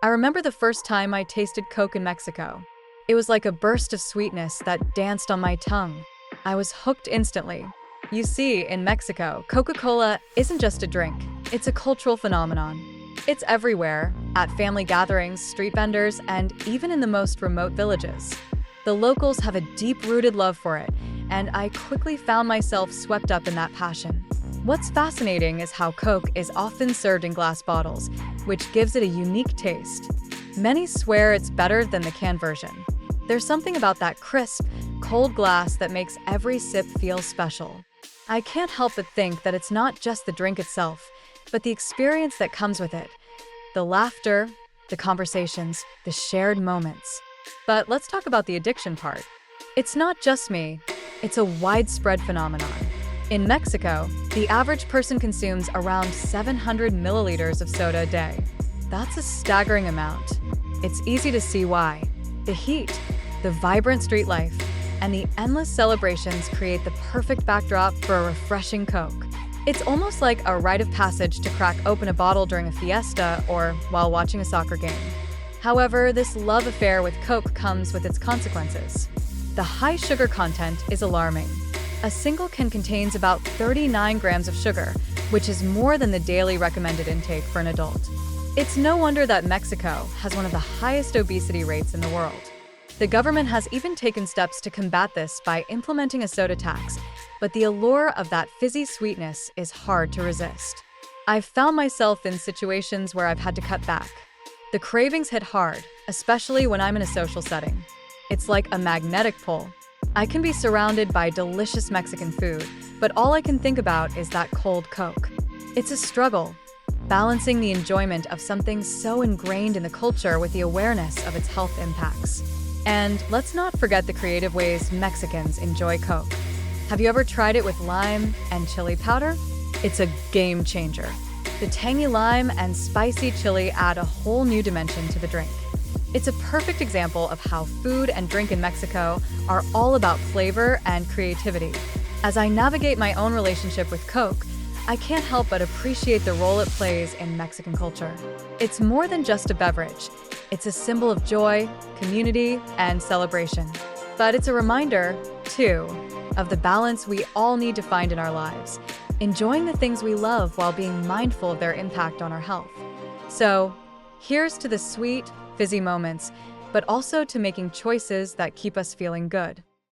I remember the first time I tasted Coke in Mexico. It was like a burst of sweetness that danced on my tongue. I was hooked instantly. You see, in Mexico, Coca-Cola isn't just a drink, it's a cultural phenomenon. It's everywhere, at family gatherings, street vendors, and even in the most remote villages. The locals have a deep-rooted love for it, and I quickly found myself swept up in that passion. What's fascinating is how Coke is often served in glass bottles, which gives it a unique taste. Many swear it's better than the canned version. There's something about that crisp, cold glass that makes every sip feel special. I can't help but think that it's not just the drink itself, but the experience that comes with it. The laughter, the conversations, the shared moments. But let's talk about the addiction part. It's not just me, it's a widespread phenomenon. In Mexico, the average person consumes around 700 milliliters of soda a day. That's a staggering amount. It's easy to see why. The heat, the vibrant street life, and the endless celebrations create the perfect backdrop for a refreshing Coke. It's almost like a rite of passage to crack open a bottle during a fiesta or while watching a soccer game. However, this love affair with Coke comes with its consequences. The high sugar content is alarming. A single can contains about 39 grams of sugar, which is more than the daily recommended intake for an adult. It's no wonder that Mexico has one of the highest obesity rates in the world. The government has even taken steps to combat this by implementing a soda tax, but the allure of that fizzy sweetness is hard to resist. I've found myself in situations where I've had to cut back. The cravings hit hard, especially when I'm in a social setting. It's like a magnetic pull. I can be surrounded by delicious Mexican food, but all I can think about is that cold Coke. It's a struggle, balancing the enjoyment of something so ingrained in the culture with the awareness of its health impacts. And let's not forget the creative ways Mexicans enjoy Coke. Have you ever tried it with lime and chili powder? It's a game changer. The tangy lime and spicy chili add a whole new dimension to the drink. It's a perfect example of how food and drink in Mexico are all about flavor and creativity. As I navigate my own relationship with Coke, I can't help but appreciate the role it plays in Mexican culture. It's more than just a beverage. It's a symbol of joy, community, and celebration. But it's a reminder, too, of the balance we all need to find in our lives, enjoying the things we love while being mindful of their impact on our health. So, here's to the sweet, fizzy moments, but also to making choices that keep us feeling good.